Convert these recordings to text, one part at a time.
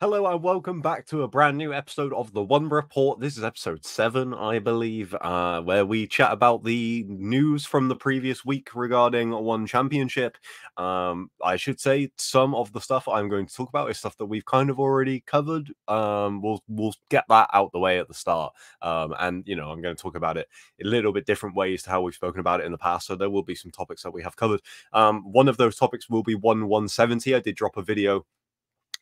Hello and welcome back to a brand new episode of The One Report. This is episode 7, I believe, where we chat about the news from the previous week regarding One Championship. I should say some of the stuff I'm going to talk about is stuff that we've kind of already covered. We'll get that out the way at the start. And I'm going to talk about it in a little bit different ways to how we've spoken about it in the past. So there will be some topics that we have covered. One of those topics will be 170. I did drop a video,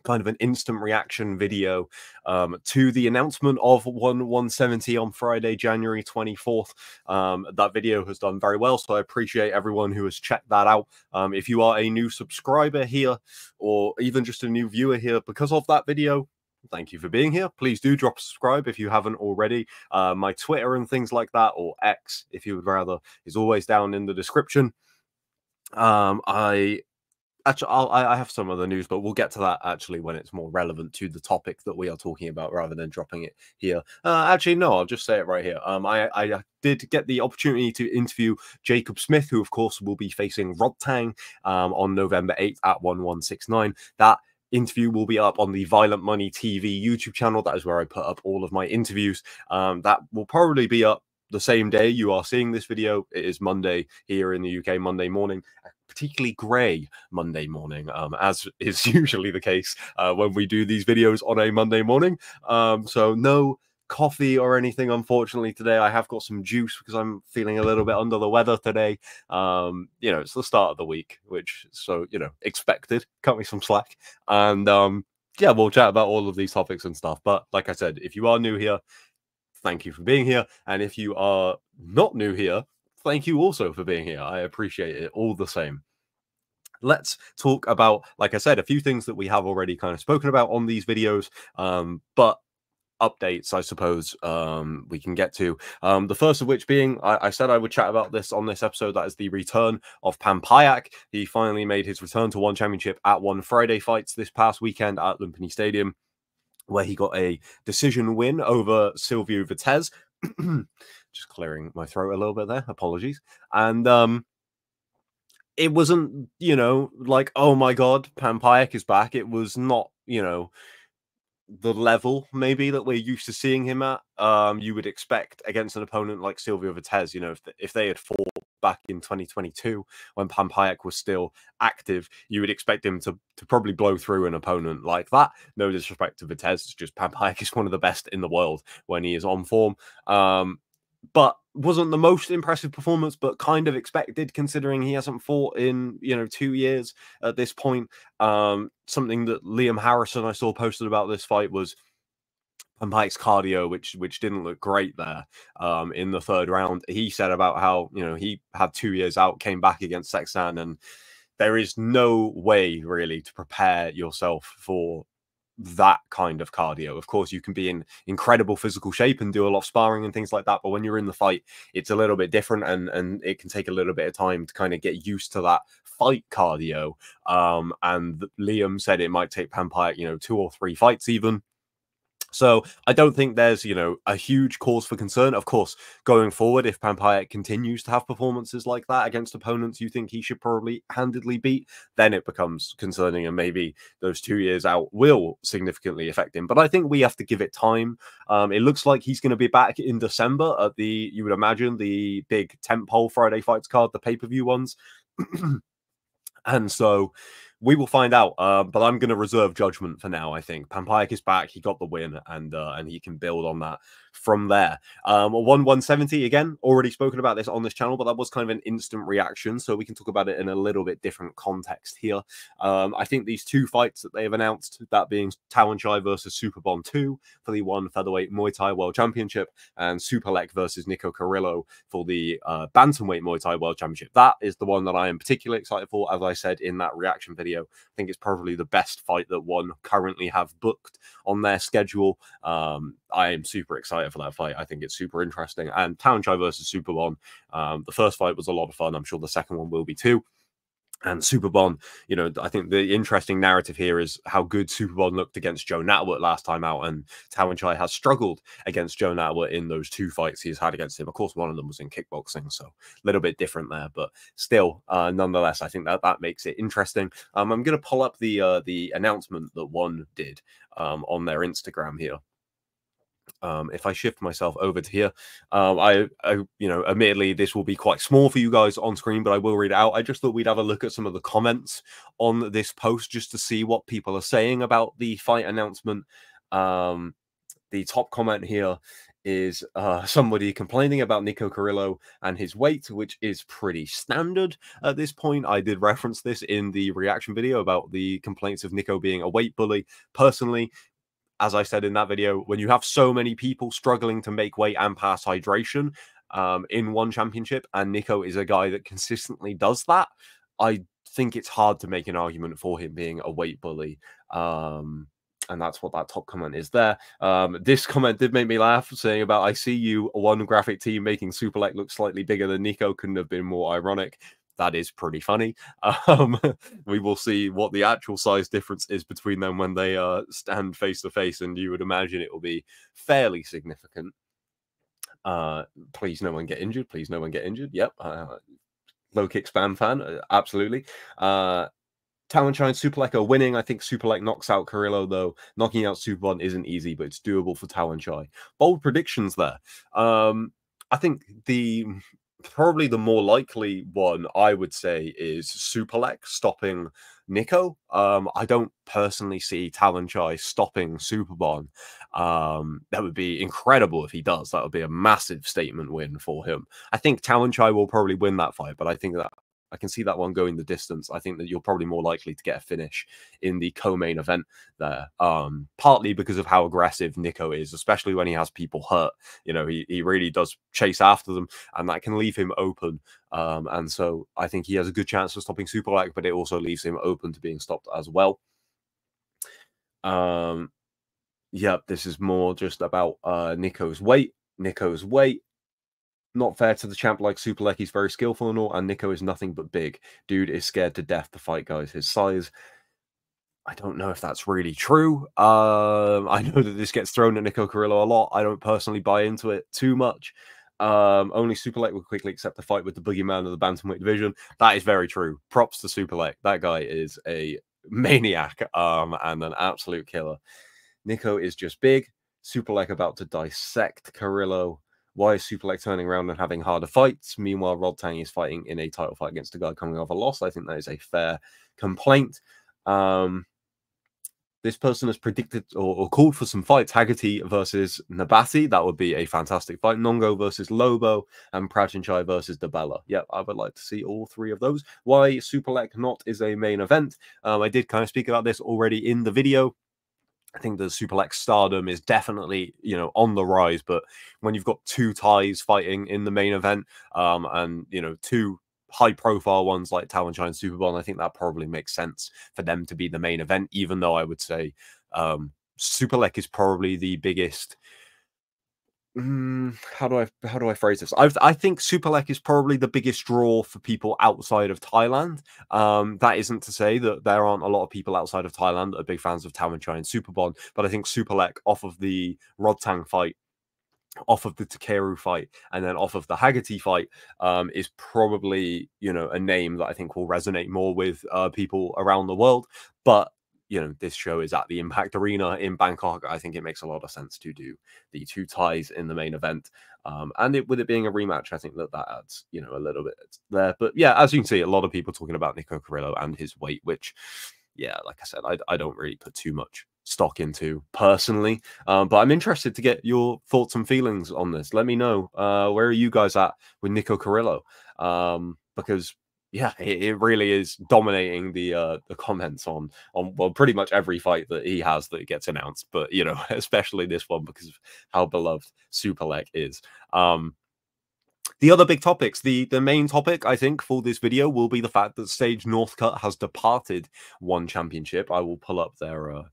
kind of an instant reaction video, to the announcement of 170 on Friday, January 24th. That video has done very well, so I appreciate everyone who has checked that out. If you are a new subscriber here, or even just a new viewer here because of that video, thank you for being here. Please do drop a subscribe if you haven't already. My Twitter and things like that, or X if you would rather, is always down in the description. Actually, I have some other news, but we'll get to that actually when it's more relevant to the topic that we are talking about, rather than dropping it here. Actually, no, I'll just say it right here. I did get the opportunity to interview Jacob Smith, who of course will be facing Rob Tang on November 8th at 1169. That interview will be up on the Violent Money TV YouTube channel. That is where I put up all of my interviews. That will probably be up the same day you are seeing this video. It is Monday here in the UK, Monday morning, particularly grey Monday morning, as is usually the case when we do these videos on a Monday morning. So no coffee or anything, unfortunately, today. I have got some juice because I'm feeling a little bit under the weather today. It's the start of the week, which, so, expected. Cut me some slack. And yeah, we'll chat about all of these topics and stuff. But like I said, if you are new here, thank you for being here. And if you are not new here, thank you also for being here. I appreciate it all the same. Let's talk about, like I said, a few things that we have already kind of spoken about on these videos, but updates, I suppose, we can get to. The first of which being, I said I would chat about this on this episode. That is the return of Panpayak. He finally made his return to One Championship at One Friday Fights this past weekend at Lumpini Stadium, where he got a decision win over Silvio Vitez. Just clearing my throat a little bit there. Apologies. And it wasn't, like, oh my God, Panpayak is back. It was not, the level maybe that we're used to seeing him at. You would expect against an opponent like Silvio Vitez, if they had fought back in 2022 when Panpayak was still active, you would expect him to probably blow through an opponent like that. No disrespect to Vitez, it's just Panpayak is one of the best in the world when he is on form. But wasn't the most impressive performance, but kind of expected considering he hasn't fought in 2 years at this point. Something that Liam Harrison I saw posted about this fight was Panpayak's cardio, which didn't look great there in the third round. He said about how he had 2 years out, came back against Sexan, and there is no way really to prepare yourself for that kind of cardio. Of course, you can be in incredible physical shape and do a lot of sparring and things like that, but when you're in the fight, it's a little bit different, and it can take a little bit of time to kind of get used to that fight cardio. And Liam said it might take Panpayak 2 or 3 fights even. So I don't think there's, a huge cause for concern. Of course, going forward, if Panpayak continues to have performances like that against opponents you think he should probably handedly beat, then it becomes concerning, and maybe those 2 years out will significantly affect him. But I think we have to give it time. It looks like he's going to be back in December at you would imagine, the big tentpole Friday Fights card, the pay-per-view ones. And so we will find out, but I'm going to reserve judgment for now. I think Panpayak is back. He got the win, and he can build on that from there. 170, again, already spoken about this on this channel, but that was kind of an instant reaction, so we can talk about it in a little bit different context here. I think these 2 fights that they have announced, that being Tawanchai versus Superbon 2 for the One Featherweight Muay Thai World Championship, and Superlek versus Nico Carrillo for the Bantamweight Muay Thai World Championship. That is the one that I am particularly excited for. As I said in that reaction video, I think it's probably the best fight that One currently have booked on their schedule. I am super excited for that fight. I think it's super interesting. And Tawanchai versus Superbon, the first fight was a lot of fun. I'm sure the second one will be too. And Superbon, you know, I think the interesting narrative here is how good Superbon looked against Joe Natwood last time out, and Tawanchai has struggled against Joe Natwood in those 2 fights he's had against him. Of course, one of them was in kickboxing, so a little bit different there, but still, nonetheless, I think that makes it interesting. I'm going to pull up the announcement that one did on their Instagram here. If I shift myself over to here, you know, admittedly, this will be quite small for you guys on screen, but I will read it out. I just thought we'd have a look at some of the comments on this post just to see what people are saying about the fight announcement. The top comment here is somebody complaining about Nico Carrillo and his weight, which is pretty standard at this point. I did reference this in the reaction video about the complaints of Nico being a weight bully. Personally, as I said in that video, when you have so many people struggling to make weight and pass hydration in one championship, and Nico is a guy that consistently does that, I think it's hard to make an argument for him being a weight bully. And that's what that top comment is there. This comment did make me laugh, saying about, I see you, one graphic team making Superlek look slightly bigger than Nico. Couldn't have been more ironic. That is pretty funny. We will see what the actual size difference is between them when they stand face to face, and you would imagine it will be fairly significant. Please no one get injured. Please no one get injured. Yep. Low kick spam fan. Absolutely. Tawanchai and Superlek are winning. I think Superlek knocks out Carrillo, though. Knocking out Superbon isn't easy, but it's doable for Tawanchai. Bold predictions there. I think probably the more likely one, I would say, is Superlek stopping Nico. I don't personally see Tawanchai stopping Superbon. That would be incredible if he does. That would be a massive statement win for him. I think Tawanchai will probably win that fight, but I think that I can see that one going the distance. I think that you're probably more likely to get a finish in the co-main event there, partly because of how aggressive Nico is, especially when he has people hurt. You know, he really does chase after them, and that can leave him open. And so I think he has a good chance of stopping Superlek, but it also leaves him open to being stopped as well. Yeah, this is more just about Nico's weight. Nico's weight. Not fair to the champ like Superlek. He's very skillful and all, and Nico is nothing but big. Dude is scared to death to fight guys his size. I don't know if that's really true. I know that this gets thrown at Nico Carrillo a lot. I don't personally buy into it too much. Only Superlek will quickly accept the fight with the boogeyman of the bantamweight division. That is very true. Props to Superlek. That guy is a maniac and an absolute killer. Nico is just big. Superlek about to dissect Carrillo. Why is Superlek turning around and having harder fights? Meanwhile, Rodtang is fighting in a title fight against a guy coming off a loss. I think that is a fair complaint. This person has predicted or called for some fights. Haggerty versus Nabati. That would be a fantastic fight. Nongo versus Lobo and Pratinchai versus Dabella. Yep, I would like to see all 3 of those. Why Superlek not is a main event. I did kind of speak about this already in the video. I think the Superlek stardom is definitely, you know, on the rise. But when you've got 2 Thais fighting in the main event, and, you know, 2 high-profile ones like Tawanchai and Superbon, I think that probably makes sense for them to be the main event, even though I would say Superlek is probably the biggest... how do I phrase this? I think Superlek is probably the biggest draw for people outside of Thailand. That isn't to say that there aren't a lot of people outside of Thailand that are big fans of Tawanchai and Superbon, but I think Superlek, off of the Rodtang fight, off of the Takeru fight, and then off of the Haggerty fight, is probably, you know, a name that I think will resonate more with people around the world. But you know, this show is at the Impact Arena in Bangkok. I think it makes a lot of sense to do the 2 Thais in the main event. And with it being a rematch, I think that adds, you know, a little bit there. But yeah, as you can see, a lot of people talking about Nico Carrillo and his weight, which, yeah, like I said, I don't really put too much stock into personally. But I'm interested to get your thoughts and feelings on this. Let me know, where are you guys at with Nico Carrillo? Because yeah, it really is dominating the comments on well, pretty much every fight that he has that gets announced, but you know, especially this one because of how beloved Superlek is. The other big topics, the main topic, I think, for this video will be the fact that Sage Northcutt has departed one championship. I will pull up their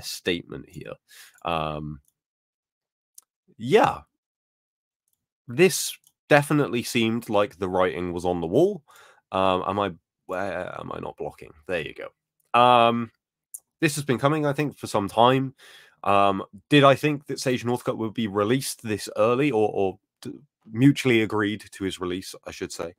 statement here. Yeah, this definitely seemed like the writing was on the wall. Am I Where am I not blocking? There you go. This has been coming, I think, for some time. Did I think that Sage Northcutt would be released this early, or mutually agreed to his release, I should say?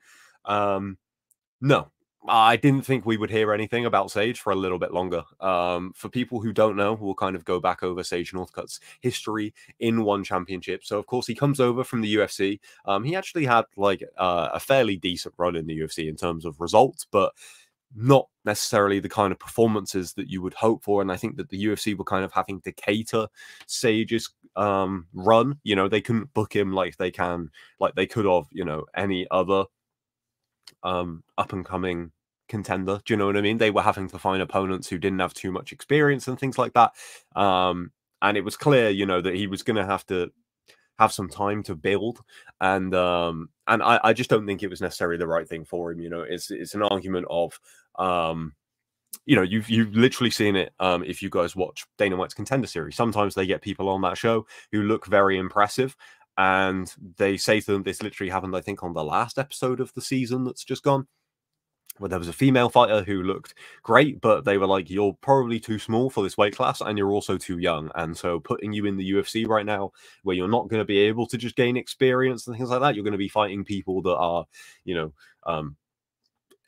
No, I didn't think we would hear anything about Sage for a little bit longer. For people who don't know, we'll kind of go back over Sage Northcutt's history in one championship. So, of course, he comes over from the UFC. He actually had like a fairly decent run in the UFC in terms of results, but not necessarily the kind of performances that you would hope for. And I think that the UFC were kind of having to cater Sage's run. You know, they couldn't book him like they could have, you know, any other up and coming contender. Do you know what I mean? They were having to find opponents who didn't have too much experience and things like that. And it was clear, you know, that he was going to have some time to build, and I just don't think it was necessarily the right thing for him. You know, it's an argument of you know, you've literally seen it if you guys watch Dana White's Contender Series. Sometimes they get people on that show who look very impressive, and they say to them, this literally happened, I think, on the last episode of the season that's just gone, where there was a female fighter who looked great, but they were like, you're probably too small for this weight class, and you're also too young. And so putting you in the UFC right now, where you're not going to be able to just gain experience and things like that, you're going to be fighting people that are, you know,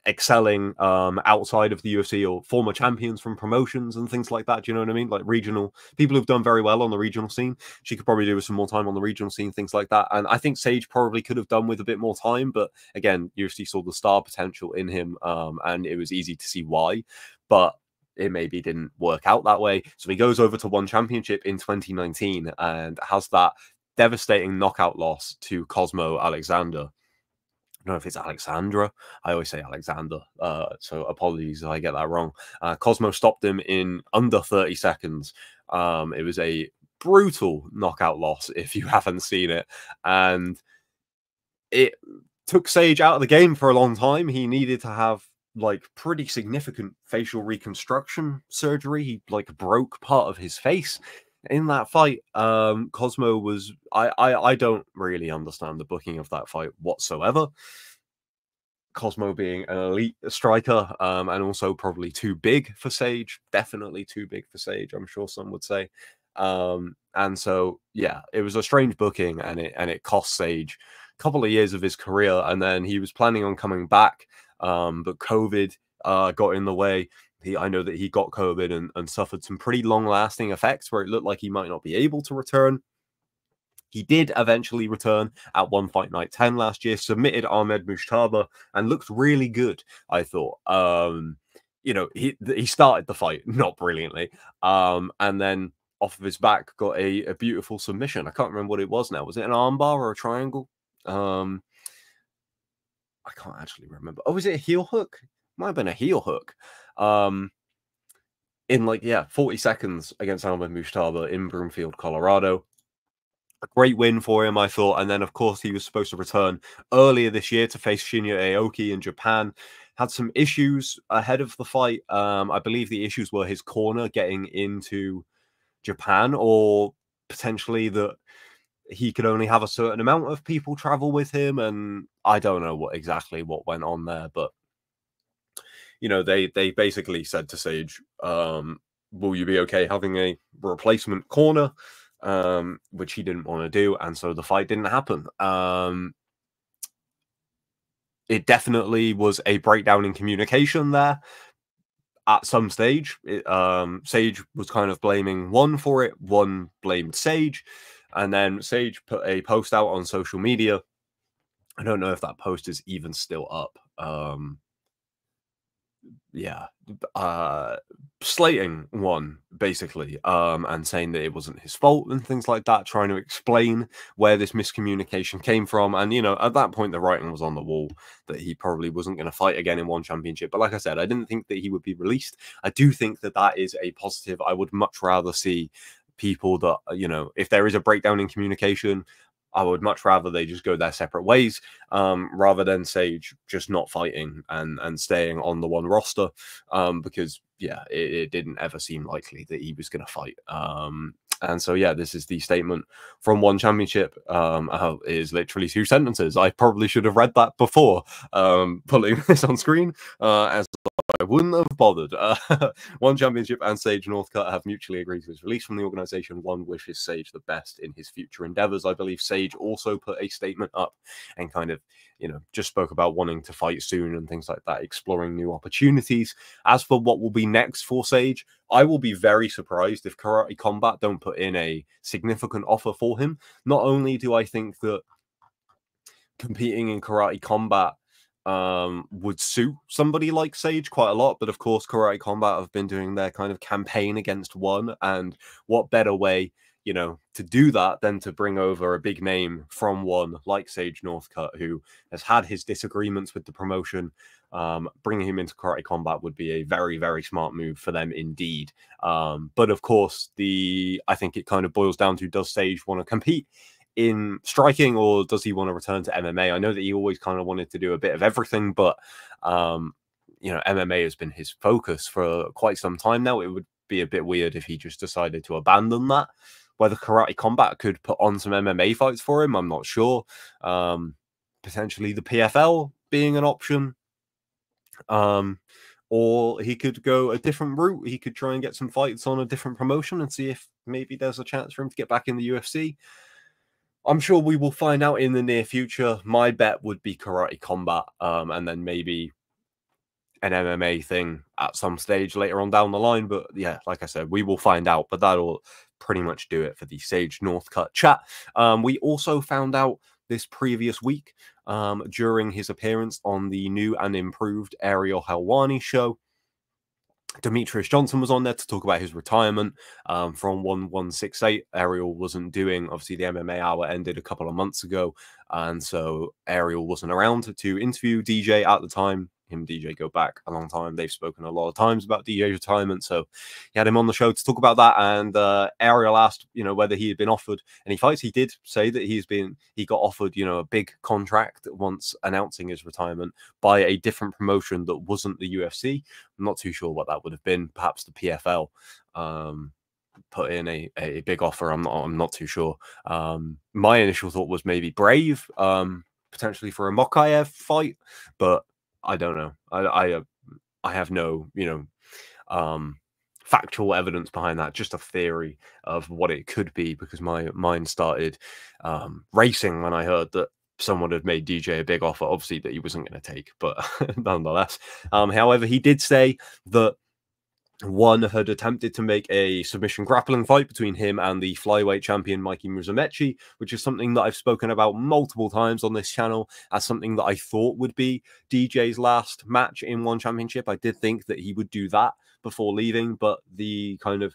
excelling outside of the UFC, or former champions from promotions and things like that. Do you know what I mean? Like regional people who've done very well on the regional scene. She could probably do with some more time on the regional scene, things like that. And I think Sage probably could have done with a bit more time, but again, UFC saw the star potential in him, and it was easy to see why, but it maybe didn't work out that way. So he goes over to One Championship in 2019 and has that devastating knockout loss to Cosmo Alexander. I don't know if it's Alexandra. I always say Alexander. So apologies if I get that wrong. Cosmo stopped him in under 30 seconds. It was a brutal knockout loss if you haven't seen it. And it took Sage out of the game for a long time. He needed to have like pretty significant facial reconstruction surgery. He like broke part of his face in that fight. Cosmo was I don't really understand the booking of that fight whatsoever. Cosmo being an elite striker, and also probably too big for Sage. Definitely too big for Sage, I'm sure some would say. And so yeah, it was a strange booking, and it cost Sage a couple of years of his career. And then he was planning on coming back, but COVID got in the way. I know that he got COVID and suffered some pretty long-lasting effects where it looked like he might not be able to return. He did eventually return at One Fight Night 10 last year, submitted Ahmed Mushtaba, and looked really good, I thought. You know, he started the fight not brilliantly, and then off of his back got a beautiful submission. I can't remember what it was now. Was it an armbar or a triangle? I can't actually remember. Oh, was it a heel hook? Might have been a heel hook. In like, yeah, 40 seconds against Ahmed Mushtaba in Broomfield, Colorado. A great win for him, I thought. And then, of course, he was supposed to return earlier this year to face Shinya Aoki in Japan. Had some issues ahead of the fight. I believe the issues were his corner getting into Japan, or potentially that he could only have a certain amount of people travel with him. And I don't know what went on there, but you know, they basically said to Sage, will you be okay having a replacement corner? Which he didn't want to do, and so the fight didn't happen. It definitely was a breakdown in communication there. At some stage, Sage was kind of blaming one for it, one blamed Sage, and then Sage put a post out on social media. I don't know if that post is even still up. Yeah, slating one basically, and saying that it wasn't his fault and things like that, trying to explain where this miscommunication came from. And you know, at that point the writing was on the wall that he probably wasn't going to fight again in One Championship. But like I said, I didn't think that he would be released. I do think that that is a positive. I would much rather see people that, you know, if there is a breakdown in communication, I would much rather they just go their separate ways, rather than Sage just not fighting and staying on the one roster, because yeah, it didn't ever seem likely that he was going to fight. And so, yeah, this is the statement from One Championship. It is literally 2 sentences. I probably should have read that before pulling this on screen, as I wouldn't have bothered. One Championship and Sage Northcutt have mutually agreed to his release from the organization. One wishes Sage the best in his future endeavors. I believe Sage also put a statement up and kind of, just spoke about wanting to fight soon and things like that, exploring new opportunities. As for what will be next for Sage, I will be very surprised if Karate Combat don't put in a significant offer for him. Not only do I think that competing in Karate Combat would suit somebody like Sage quite a lot, but of course Karate Combat have been doing their kind of campaign against One, and what better way to do that than to bring over a big name from One like Sage Northcutt, who has had his disagreements with the promotion. Bringing him into Karate Combat would be a very, very smart move for them indeed. But of course, I think it kind of boils down to, does Sage want to compete in striking, or does he want to return to MMA? I know that he always kind of wanted to do a bit of everything, but MMA has been his focus for quite some time now. It would be a bit weird if he just decided to abandon that. Whether Karate Combat could put on some MMA fights for him, I'm not sure. Potentially the PFL being an option. Or he could go a different route. He could try and get some fights on a different promotion and see if maybe there's a chance for him to get back in the UFC. I'm sure we will find out in the near future. My bet would be Karate Combat, and then maybe an MMA thing at some stage later on down the line. But yeah, like I said, we will find out. But that'll pretty much do it for the Sage Northcutt chat. We also found out this previous week, during his appearance on the new and improved Ariel Helwani show, Demetrius Johnson was on there to talk about his retirement from 1168. Ariel wasn't doing, obviously the MMA hour ended a couple of months ago, and so Ariel wasn't around to interview DJ at the time. Him and DJ go back a long time. They've spoken a lot of times about DJ's retirement, so he had him on the show to talk about that. And Ariel asked, whether he had been offered any fights. He did say that he got offered, a big contract once announcing his retirement by a different promotion that wasn't the UFC. I'm not too sure what that would have been. Perhaps the PFL put in a big offer. I'm not too sure. My initial thought was maybe Brave, potentially for a Mokaev fight, but I don't know. I have no, factual evidence behind that. Just a theory of what it could be, because my mind started racing when I heard that someone had made DJ a big offer, obviously that he wasn't going to take, but nonetheless. However, he did say that One had attempted to make a submission grappling fight between him and the flyweight champion Mikey Musumeci, which is something that I've spoken about multiple times on this channel as something that I thought would be DJ's last match in One Championship. I did think that he would do that before leaving, but the kind of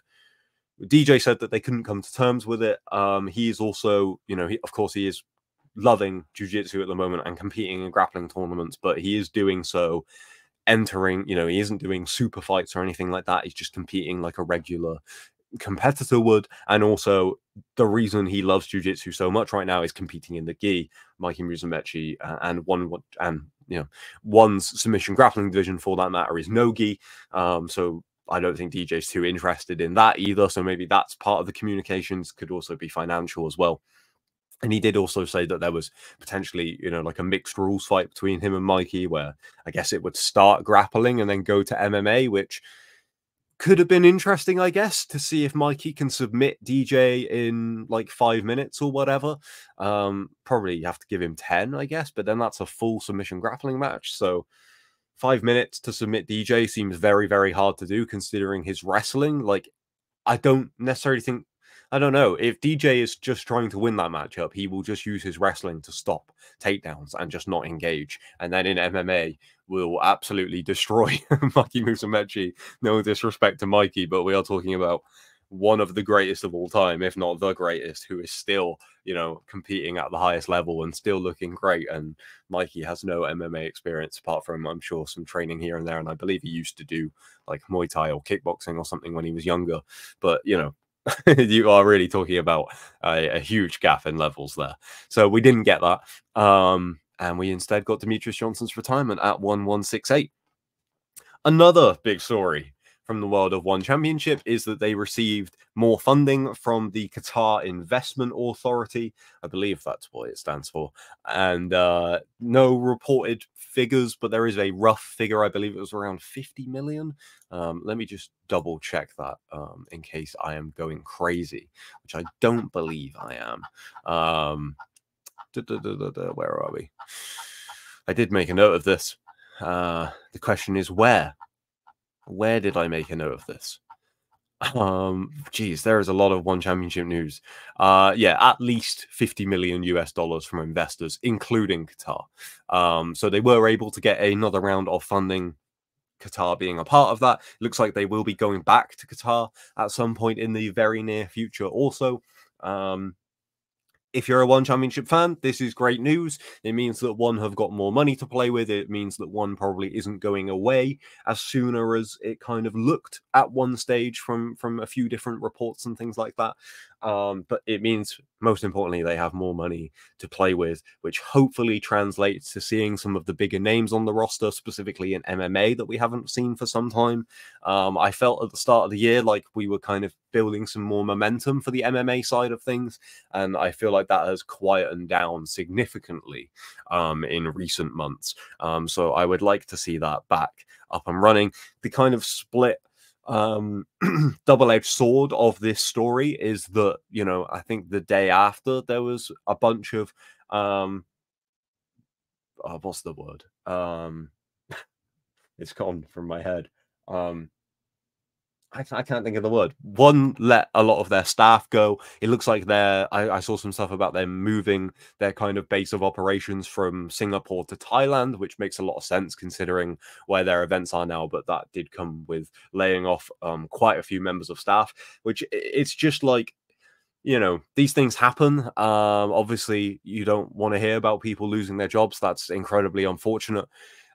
DJ said that they couldn't come to terms with it. He is also, of course, he is loving jiu-jitsu at the moment and competing in grappling tournaments, but he is doing so entering, he isn't doing super fights or anything like that. He's just competing like a regular competitor would. And also the reason he loves jiu-jitsu so much right now is competing in the gi. Mikey Musumeci and One's submission grappling division, for that matter, is no gi. So I don't think DJ's too interested in that either. So maybe that's part of the communications. Could also be financial as well. And he did also say that there was potentially, like a mixed rules fight between him and Mikey, where I guess it would start grappling and then go to MMA, which could have been interesting, I guess, to see if Mikey can submit DJ in like 5 minutes or whatever. Probably you have to give him 10, I guess, but then that's a full submission grappling match. So 5 minutes to submit DJ seems very, very hard to do, considering his wrestling. Like, I don't necessarily think, I don't know, if DJ is just trying to win that matchup, he will just use his wrestling to stop takedowns and just not engage. And then in MMA, will absolutely destroy Mikey Musumeci. No disrespect to Mikey, but we are talking about one of the greatest of all time, if not the greatest, who is still, competing at the highest level and still looking great. And Mikey has no MMA experience apart from, I'm sure, some training here and there. And I believe he used to do like Muay Thai or kickboxing or something when he was younger. But, you are really talking about a huge gap in levels there. So we didn't get that. And we instead got Demetrius Johnson's retirement at 1168. Another big story from the world of One Championship is that they received more funding from the Qatar Investment Authority. I believe that's what it stands for. And no reported figures, but there is a rough figure. I believe it was around 50 million. Let me just double check that in case I am going crazy, which I don't believe I am. Where are we? I did make a note of this. The question is where? Where did I make a note of this? Geez, there is a lot of One Championship news. Yeah, at least 50 million US dollars from investors, including Qatar. So they were able to get another round of funding, Qatar being a part of that. It looks like they will be going back to Qatar at some point in the very near future also. If you're a One Championship fan, this is great news. It means that One have got more money to play with. It means that One probably isn't going away as sooner as it kind of looked at one stage from a few different reports and things like that. But it means, most importantly, they have more money to play with, which hopefully translates to seeing some of the bigger names on the roster, specifically in MMA, that we haven't seen for some time. I felt at the start of the year like we were kind of building some more momentum for the MMA side of things, and I feel like that has quietened down significantly in recent months. So I would like to see that back up and running. The kind of split double-edged sword of this story is that, you know, I think the day after there was a bunch of what's the word? It's gone from my head. I can't think of the word. One let a lot of their staff go. It looks like I saw some stuff about them moving their kind of base of operations from Singapore to Thailand, which makes a lot of sense considering where their events are now. But that did come with laying off quite a few members of staff, which it's just like, you know, these things happen. Obviously, you don't want to hear about people losing their jobs. That's incredibly unfortunate.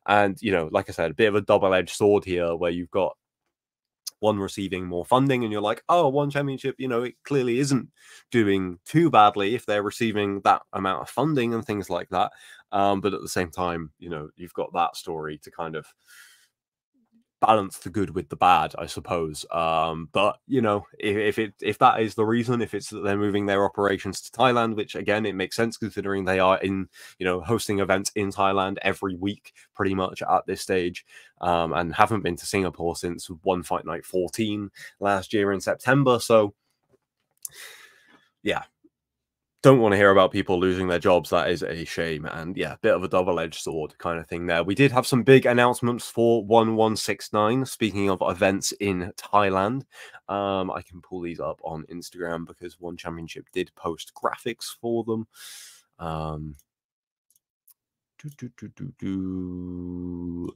And, you know, like I said, a bit of a double-edged sword here where you've got One receiving more funding and you're like, oh, One Championship, you know, it clearly isn't doing too badly if they're receiving that amount of funding and things like that. But at the same time, you know, you've got that story to kind of balance the good with the bad, I suppose. But you know, if that is the reason, if it's that they're moving their operations to Thailand, which again it makes sense considering they are in, you know, hosting events in Thailand every week pretty much at this stage, and haven't been to Singapore since One Fight Night 14 last year in September. So yeah, don't want to hear about people losing their jobs. That is a shame. And yeah, bit of a double-edged sword kind of thing there. We did have some big announcements for 1169. Speaking of events in Thailand, I can pull these up on Instagram because One Championship did post graphics for them.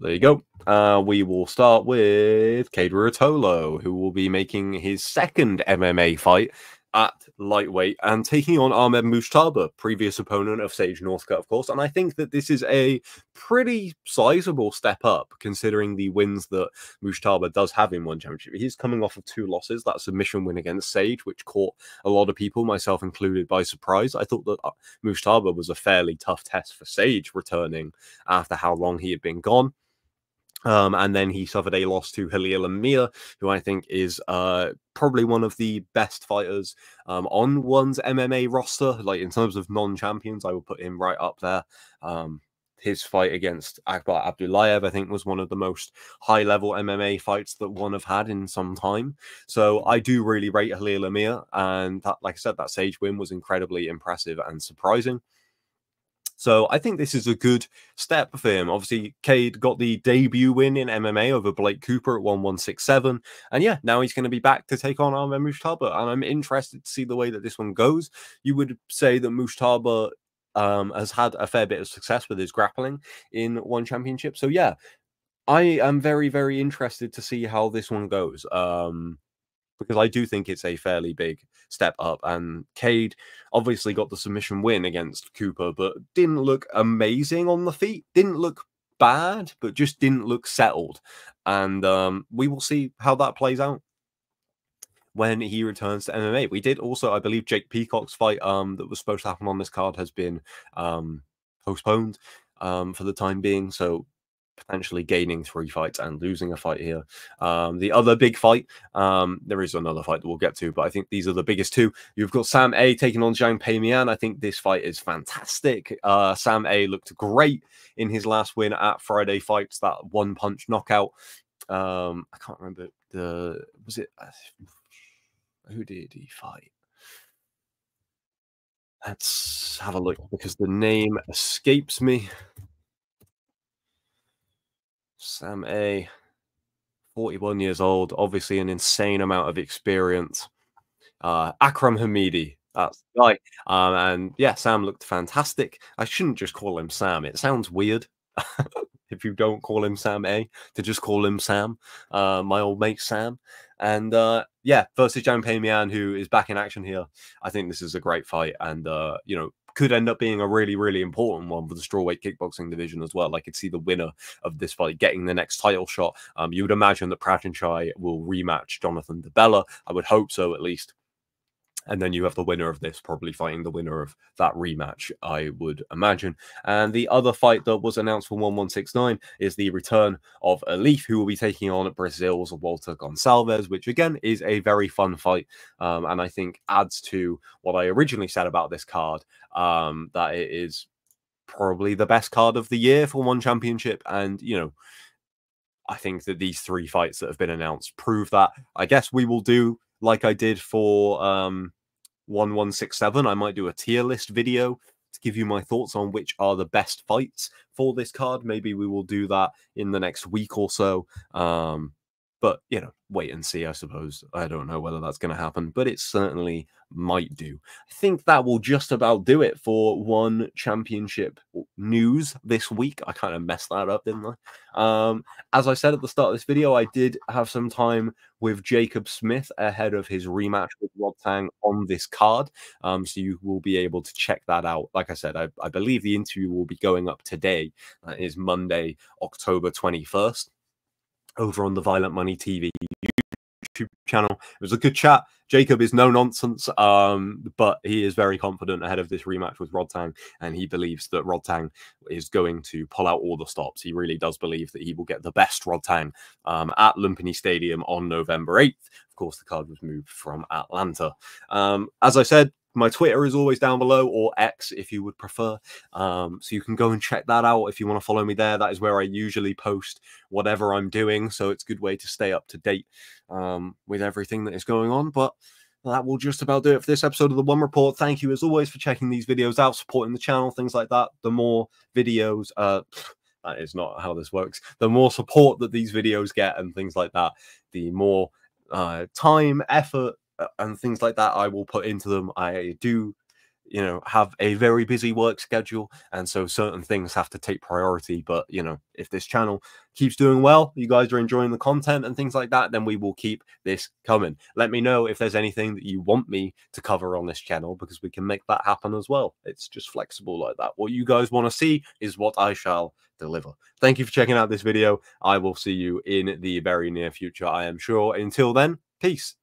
There you go. We will start with Cade Ruotolo, who will be making his second MMA fight at lightweight and taking on Ahmed Mushtaba, previous opponent of Sage Northcutt, of course. And I think that this is a pretty sizable step up considering the wins that Mushtaba does have in One Championship. He's coming off of 2 losses, that submission win against Sage, which caught a lot of people, myself included, by surprise. I thought that Mushtaba was a fairly tough test for Sage returning after how long he had been gone. And then he suffered a loss to Halil Amir, who I think is probably one of the best fighters on One's MMA roster. Like in terms of non-champions, I will put him right up there. His fight against Akbar Abdullayev, I think, was one of the most high-level MMA fights that One have had in some time. So I do really rate Halil Amir, and that, like I said, that Sage win was incredibly impressive and surprising. So I think this is a good step for him. Obviously, Cade got the debut win in MMA over Blake Cooper at 1167. And yeah, now he's going to be back to take on Ahmed Mushtaba. And I'm interested to see the way that this one goes. You would say that Mushtaba has had a fair bit of success with his grappling in One Championship. So yeah, I am very, very interested to see how this one goes. Because I do think it's a fairly big step up. And Cade obviously got the submission win against Cooper, but didn't look amazing on the feet. Didn't look bad, but just didn't look settled. And we will see how that plays out when he returns to MMA. We did also, I believe, Jake Peacock's fight that was supposed to happen on this card has been postponed for the time being. So potentially gaining 3 fights and losing a fight here. The other big fight, there is another fight that we'll get to, but I think these are the biggest two. You've got Sam A taking on Zhang Peimian. I think this fight is fantastic. Sam A looked great in his last win at Friday Fights, that one-punch knockout. I can't remember was it who did he fight? Let's have a look because the name escapes me. Sam A, 41 years old, obviously an insane amount of experience. Akram Hamidi, that's the guy. And yeah, Sam looked fantastic. I shouldn't just call him Sam. It sounds weird if you don't call him Sam A, to just call him Sam, my old mate Sam. And yeah, versus Zhang Peimian, who is back in action here. I think this is a great fight, and you know, could end up being a really, really important one for the strawweight kickboxing division as well. I could see the winner of this fight getting the next title shot. You would imagine that Pratinchai will rematch Jonathan DeBella. I would hope so, at least. And then you have the winner of this probably fighting the winner of that rematch, I would imagine. And the other fight that was announced for 1169 is the return of Alif, who will be taking on Brazil's Walter Gonçalves, which again is a very fun fight. And I think adds to what I originally said about this card, that it is probably the best card of the year for one championship. And, you know, I think that these 3 fights that have been announced prove that. I guess we will do like I did for 1167. I might do a tier list video to give you my thoughts on which are the best fights for this card. Maybe we will do that in the next week or so. But, you know, wait and see, I suppose. I don't know whether that's going to happen, but it certainly might do. I think that will just about do it for one championship news this week. I kind of messed that up, didn't I? As I said at the start of this video, I did have some time with Jacob Smith ahead of his rematch with Rodtang on this card. So you will be able to check that out. Like I said, I believe the interview will be going up today. That is Monday, October 21st. Over on the Violent Money TV YouTube channel. It was a good chat. Jacob is no nonsense, but he is very confident ahead of this rematch with Rodtang, and he believes that Rodtang is going to pull out all the stops. He really does believe that he will get the best Rodtang at Lumpini Stadium on November 8th. Of course, the card was moved from Atlanta. As I said, my Twitter is always down below, or X if you would prefer. So you can go and check that out if you want to follow me there. That is where I usually post whatever I'm doing. So it's a good way to stay up to date with everything that is going on. But that will just about do it for this episode of The One Report. Thank you as always for checking these videos out, supporting the channel, things like that. The more videos, that is not how this works. The more support that these videos get and things like that, the more time, effort, and things like that I will put into them. I do, you know, have a very busy work schedule, and so certain things have to take priority. But, you know, if this channel keeps doing well, you guys are enjoying the content and things like that, then we will keep this coming. Let me know if there's anything that you want me to cover on this channel, because we can make that happen as well. It's just flexible like that. What you guys want to see is what I shall deliver. Thank you for checking out this video. I will see you in the very near future, I am sure. Until then, peace.